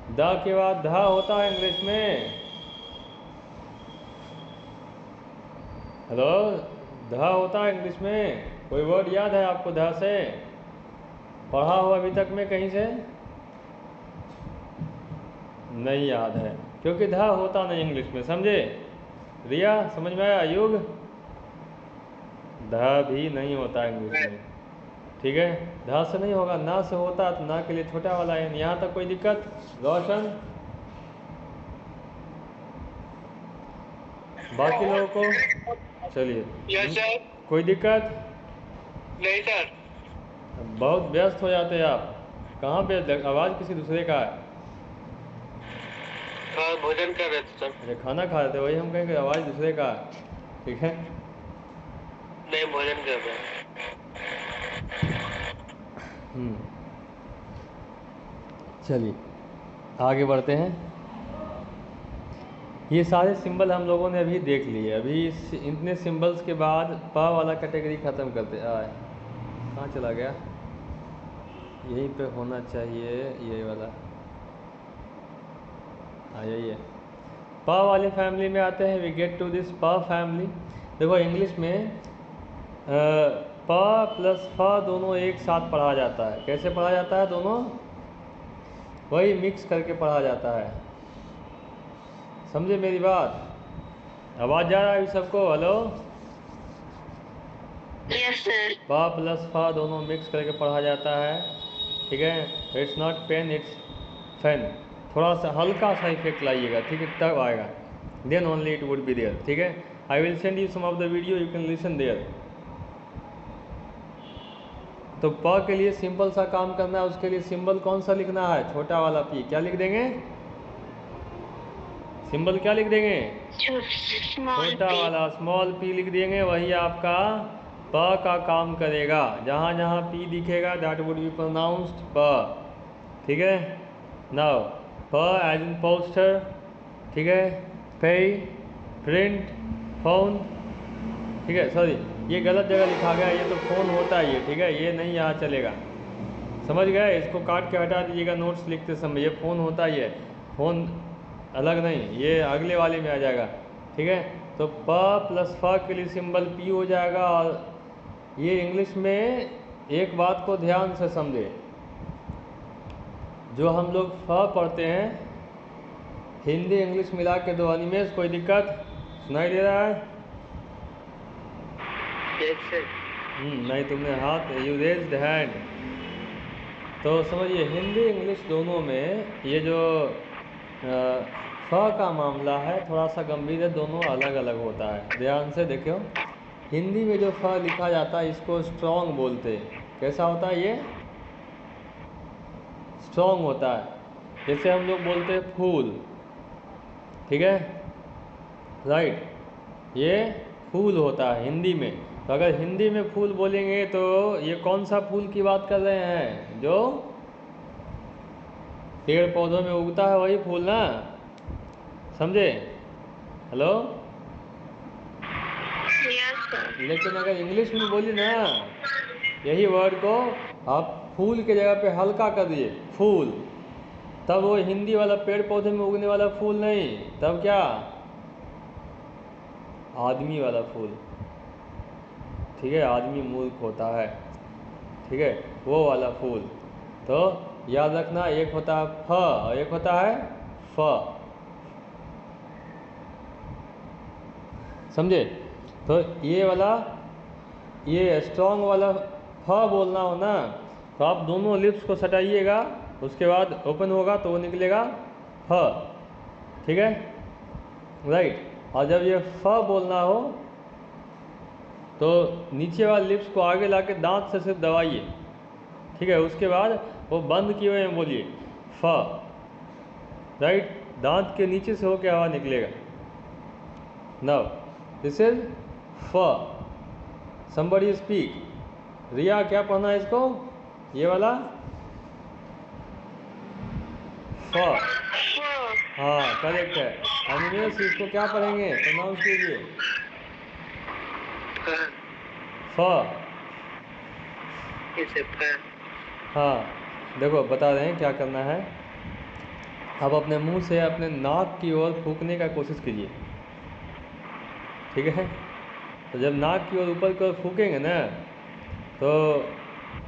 [SPEAKER 1] द के बाद ध होता है इंग्लिश में, हेलो, ध होता है इंग्लिश में? कोई वर्ड याद है आपको ध से? पढ़ा हो अभी तक में कहीं से? नहीं याद है, क्योंकि ध होता नहीं इंग्लिश में, समझे? रिया समझ में आया? युग ध भी नहीं होता इंग्लिश में, ठीक है? ध से नहीं होगा, ना से होता, तो ना के लिए छोटा वाला है। यहाँ तक कोई दिक्कत? रोशन, बाकी लोगों को चलिए,
[SPEAKER 4] यस सर।
[SPEAKER 1] कोई दिक्कत
[SPEAKER 4] नहीं सर।
[SPEAKER 1] बहुत व्यस्त हो जाते हैं आप। कहाँ पे आवाज़ किसी दूसरे का है?
[SPEAKER 4] हाँ, भोजन कर रहे थे सर।
[SPEAKER 1] अरे खाना खा रहे थे, वही हम कहेंगे आवाज़ दूसरे का है, ठीक है?
[SPEAKER 4] नहीं, भोजन कर रहे हैं।
[SPEAKER 1] चलिए आगे बढ़ते हैं। ये सारे सिंबल हम लोगों ने अभी देख लिए। अभी इतने सिंबल्स के बाद प वाला कैटेगरी ख़त्म करते आए। कहाँ चला गया? यहीं पे होना चाहिए, ये वाला। हाँ यही है। प वाली फैमिली में आते हैं। वी गेट टू दिस प फैमिली। देखो इंग्लिश में प प्लस फ दोनों एक साथ पढ़ा जाता है। कैसे पढ़ा जाता है? दोनों वही मिक्स करके पढ़ा जाता है। समझे मेरी बात? आवाज़ जा रहा है अभी सबको? Hello,
[SPEAKER 3] yes sir.
[SPEAKER 1] प प्लस फ दोनों मिक्स करके पढ़ा जाता है, ठीक है? It's not pen, it's fan. थोड़ा सा हल्का सा इफेक्ट लाइएगा, ठीक है? तब आएगा, then only it would be there, ठीक है? I will send you some of the video, you can listen there. तो प के लिए सिंपल सा काम करना है। उसके लिए सिंबल कौन सा लिखना है? छोटा वाला पी। क्या लिख देंगे? सिंबल क्या लिख देंगे? छोटा वाला स्मॉल पी लिख देंगे। वही आपका प का काम करेगा। जहाँ जहाँ पी दिखेगा दैट वुड बी प्रोनाउंस्ड प, ठीक है? नाउ प एज इन पोस्टर, ठीक है? पे, प्रिंट, फोन, ठीक है? सॉरी, ये गलत जगह लिखा गया, ये तो फ़ोन होता है ये, ठीक है? ये नहीं यहाँ चलेगा, समझ गए? इसको काट के हटा दीजिएगा नोट्स लिखते समय। ये फ़ोन होता ही है, फ़ोन अलग नहीं, ये अगले वाले में आ जाएगा, ठीक है? तो प प्लस फ के लिए सिंबल पी हो जाएगा। और ये इंग्लिश में एक बात को ध्यान से समझे, जो हम लोग फ पढ़ते हैं, हिंदी इंग्लिश मिला के दो। अनिमेश कोई दिक्कत? सुनाई दे रहा है?
[SPEAKER 4] Yes sir.
[SPEAKER 1] नहीं, तुमने हाथ, यू रेज्ड हैंड। तो समझिए हिंदी इंग्लिश दोनों में ये जो फ का मामला है थोड़ा सा गंभीर है। दोनों अलग अलग होता है, ध्यान से देखियो। हिंदी में जो फ लिखा जाता है इसको स्ट्रॉन्ग बोलते हैं। कैसा होता है ये? स्ट्रॉन्ग होता है। जैसे हम लोग बोलते हैं फूल, ठीक है? राइट, ये फूल होता है हिंदी में। तो अगर हिंदी में फूल बोलेंगे तो ये कौन सा फूल की बात कर रहे हैं? जो पेड़ पौधों में उगता है वही फूल ना, समझे? Hello,
[SPEAKER 3] yes sir.
[SPEAKER 1] लेकिन अगर इंग्लिश में बोली ना यही वर्ड को आप फूल के जगह पे हल्का कर दिए फूल, तब वो हिंदी वाला पेड़ पौधे में उगने वाला फूल नहीं, तब क्या? आदमी वाला फूल, ठीक है? आदमी मूर्ख होता है, ठीक है? वो वाला फूल। तो याद रखना, एक होता है फ और एक होता है फ, समझे? तो ये वाला, ये स्ट्रॉन्ग वाला फ बोलना हो ना, तो आप दोनों लिप्स को सटाइएगा, उसके बाद ओपन होगा तो वो निकलेगा फ, ठीक है? राइट। और जब ये फ बोलना हो तो नीचे वाले लिप्स को आगे लाके दांत से सिर्फ दबाइए, ठीक है? उसके बाद वो बंद किए हुए में बोलिए फ, राइट? दांत के नीचे से होकर हवा निकलेगा। Now this is F. Somebody speak. Riya क्या पढ़ना है इसको? ये वाला फ। हाँ करेक्ट है। अनिमेश इसको क्या पढ़ेंगे? प्रोनाउंस कीजिए। फ।
[SPEAKER 4] इसे फैन।
[SPEAKER 1] हाँ देखो बता रहे हैं क्या करना है। अब अपने मुंह से अपने नाक की ओर फूंकने का कोशिश कीजिए, ठीक है? तो जब नाक की ओर ऊपर की ओर फूकेंगे ना तो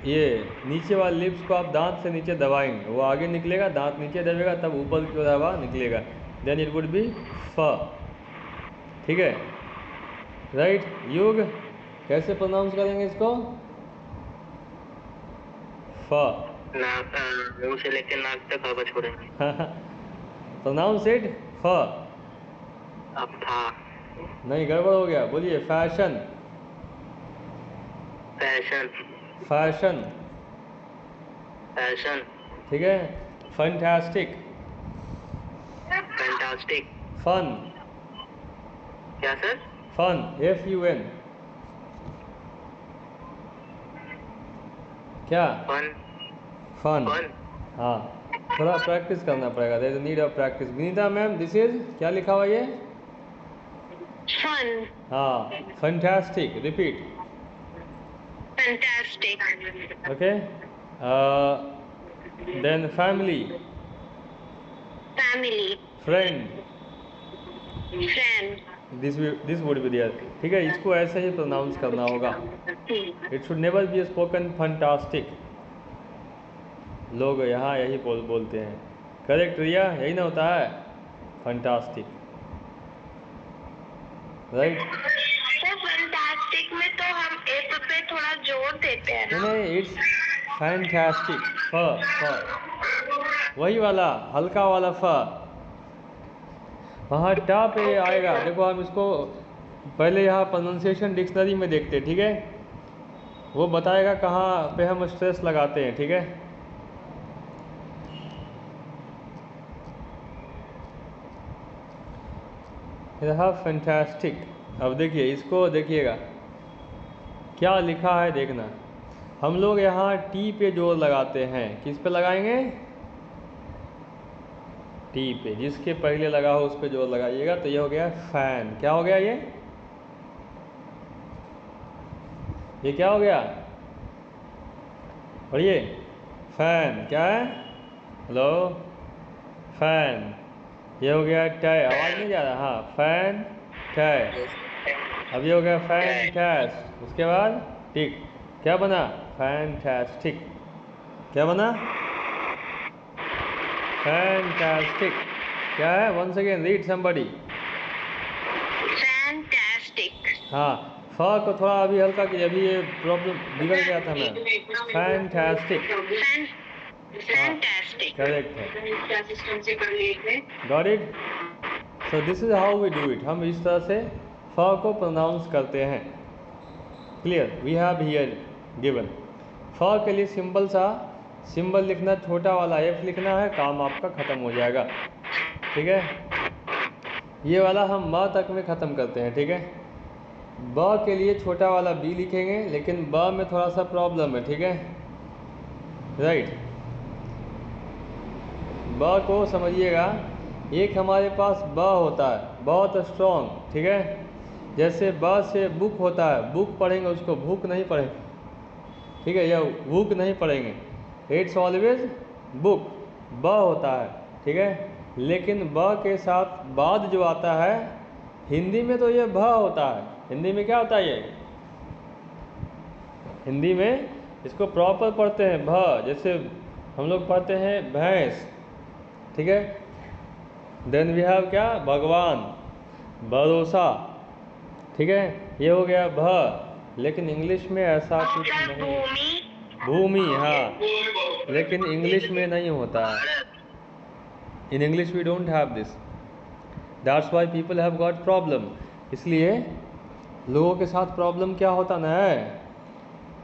[SPEAKER 1] ये नीचे वाले लिप्स को आप दांत से नीचे दबाएंगे, वो आगे निकलेगा, दांत नीचे दबेगा, तब ऊपर की ओर हवा निकलेगा, देन इट वुड बी फ। ठीक है, राइट। युग कैसे प्रोनाउंस करेंगे इसको? फ।
[SPEAKER 2] नाक मुंह से लेकर नाक तक हवा छोड़ेंगे।
[SPEAKER 1] प्रोनाउंस इट फ।
[SPEAKER 2] अब था
[SPEAKER 1] नहीं, गड़बड़ हो गया, बोलिए फैशन।
[SPEAKER 2] फैशन,
[SPEAKER 1] फैशन,
[SPEAKER 2] फैशन,
[SPEAKER 1] ठीक है। Fantastic,
[SPEAKER 2] fantastic.
[SPEAKER 1] फन,
[SPEAKER 2] क्या सर?
[SPEAKER 1] Fun, FUN। क्या?
[SPEAKER 2] फन,
[SPEAKER 1] फन,
[SPEAKER 2] फन,
[SPEAKER 1] हाँ, थोड़ा प्रैक्टिस करना पड़ेगा, there is need of practice. Vinita ma'am, this is क्या लिखा हुआ ये?
[SPEAKER 3] Fun.
[SPEAKER 1] हाँ, fantastic, repeat.
[SPEAKER 3] Fantastic.
[SPEAKER 1] Okay, then family,
[SPEAKER 3] Family.
[SPEAKER 1] Friend,
[SPEAKER 3] Friend.
[SPEAKER 1] This would be there. ठीक है, इसको ऐसे ही प्रोनाउंस करना होगा। It should never be spoken fantastic. लोग यहाँ यही बोलते हैं। करेक्ट रिया, यही ना होता है? Fantastic, right.
[SPEAKER 3] तो फैंटास्टिक में तो हम एप पे थोड़ा जोर देते हैं ना।
[SPEAKER 1] नहीं, इट्स फैंटास्टिक, फ, वही वाला हल्का वाला फ। वहाँ टा पे आएगा, देखो हम इसको पहले यहाँ प्रोनाउंसिएशन डिक्शनरी में देखते हैं, ठीक है, वो बताएगा कहाँ पे हम स्ट्रेस लगाते हैं, ठीक है। रहा फैंटास्टिक। अब देखिए, इसको देखिएगा क्या लिखा है, देखना। हम लोग यहाँ टी पे जोर लगाते हैं, किस पे लगाएंगे? टी पे, जिसके पहले लगा हो उस पे जोर लगाइएगा। तो ये हो गया फैन। क्या हो गया ये क्या हो गया? पढ़िए, फैन क्या है? Hello, fan. ये हो गया टय, आवाज़ नहीं जा रहा, हाँ, फैन टय। अब ये हो गया फैंटास्ट, उसके बाद टिक, क्या बना? फैंटास्टिक। क्या बना? फैंटास्टिक। क्या है? Once again read somebody.
[SPEAKER 3] Fantastic.
[SPEAKER 1] हाँ, फ को थोड़ा अभी हल्का कीजिए, अभी ये प्रॉब्लम बिगड़ गया था मैम। Fantastic,
[SPEAKER 3] Fantastic.
[SPEAKER 1] करेक्ट है,
[SPEAKER 3] क्या सिस्टम से कर लिए थे?
[SPEAKER 1] Got it. So this is how we do it. हम इस तरह से फ को प्रोनाउंस करते हैं। Clear? We have here given. फ के लिए सिंपल सा सिंबल लिखना, छोटा वाला F लिखना है, काम आपका ख़त्म हो जाएगा, ठीक है। ये वाला हम ब तक में ख़त्म करते हैं, ठीक है। ब के लिए छोटा वाला B लिखेंगे, लेकिन ब में थोड़ा सा प्रॉब्लम है, ठीक है, राइट। ब को समझिएगा, एक हमारे पास ब होता है बहुत स्ट्रॉन्ग, ठीक है। जैसे ब से बुक होता है, बुक पढ़ेंगे उसको, भूख नहीं पढ़ेंगे, ठीक है, या बुक नहीं पढ़ेंगे, इट्स ऑलवेज बुक, ब होता है, ठीक है। लेकिन ब के साथ बाद जो आता है हिंदी में तो ये भ होता है। हिंदी में क्या होता है ये? हिंदी में इसको प्रॉपर पढ़ते हैं भ, जैसे हम लोग पढ़ते हैं भैंस, ठीक है। देन वी हैव क्या? भगवान, भरोसा, ठीक है, ये हो गया भ। लेकिन इंग्लिश में ऐसा कुछ नहीं,
[SPEAKER 3] भूमि।
[SPEAKER 1] भूमि, हाँ, लेकिन इंग्लिश में नहीं होता है। In English we don't have this, that's why people have got problem. इसलिए लोगों के साथ प्रॉब्लम क्या होता ना है,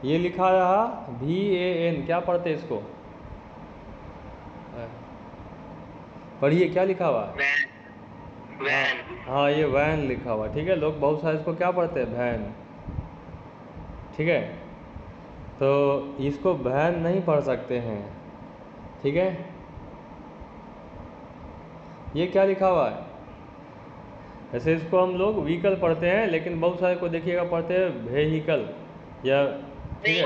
[SPEAKER 1] ये लिखा रहा VAN, क्या पढ़ते इसको? पढ़िए, क्या लिखा हुआ?
[SPEAKER 2] वैन।
[SPEAKER 1] हाँ, ये वैन लिखा हुआ, ठीक है। लोग बहुत सारे इसको क्या पढ़ते हैं? वैन, ठीक है। तो इसको वैन नहीं पढ़ सकते हैं, ठीक है। ये क्या लिखा हुआ है? ऐसे इसको हम लोग व्हीकल पढ़ते हैं, लेकिन बहुत सारे को देखिएगा पढ़ते हैं वेहिकल, या, ठीक है,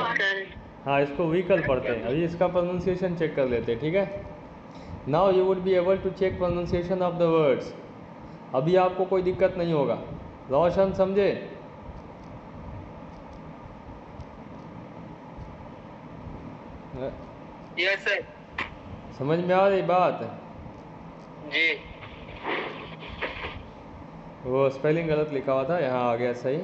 [SPEAKER 1] हाँ, इसको व्हीकल पढ़ते हैं। अभी इसका प्रोनाउंसिएशन चेक कर लेते हैं, ठीक है। Now you would be able to check pronunciation of the words. अभी आपको कोई दिक्कत नहीं होगा। रोशन, समझे?
[SPEAKER 4] Yes sir.
[SPEAKER 1] समझ में आ रही बात?
[SPEAKER 4] जी।
[SPEAKER 1] वो स्पेलिंग गलत लिखा हुआ था, यहाँ आ गया सही।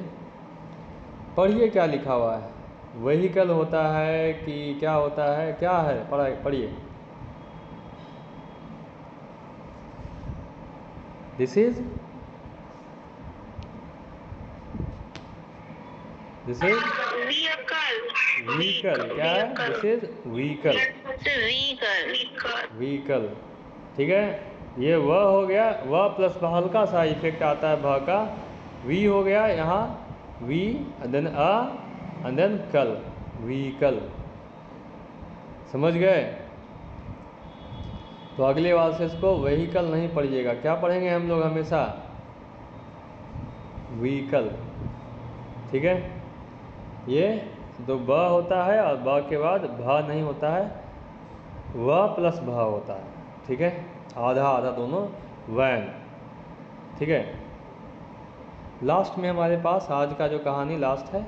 [SPEAKER 1] पढ़िए क्या लिखा हुआ है। व्हीकल होता है कि क्या होता है, क्या है, पढ़िए। This is vehicle. क्या है? This is vehicle. व्हीकल, ठीक है। ये व हो गया, व प्लस हल्का सा इफेक्ट आता है भ का। वी हो गया यहाँ, वी देन अ एंड देन कल, व्हीकल। समझ गए? तो अगले बार से इसको व्हीकल नहीं पढ़िएगा। क्या पढ़ेंगे हम लोग हमेशा? व्हीकल, ठीक है। ये दो ब होता है और ब के बाद भ नहीं होता है, व प्लस भ होता है, ठीक है। आधा आधा दोनों, वैन, ठीक है। लास्ट में हमारे पास आज का जो कहानी लास्ट है,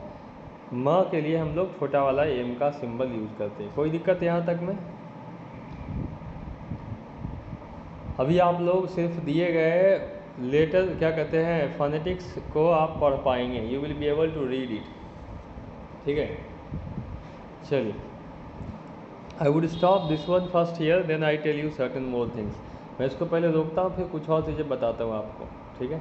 [SPEAKER 1] म के लिए हम लोग छोटा वाला एम का सिंबल यूज करते हैं। कोई दिक्कत यहाँ तक में? अभी आप लोग सिर्फ दिए गए लेटर क्या कहते हैं फोनेटिक्स को आप पढ़ पाएंगे, you will be able to read it, ठीक है। चलिए, I would stop this one first here, then I tell you certain more things. मैं इसको पहले रोकता हूँ, फिर कुछ और चीज़ें बताता हूँ आपको, ठीक है।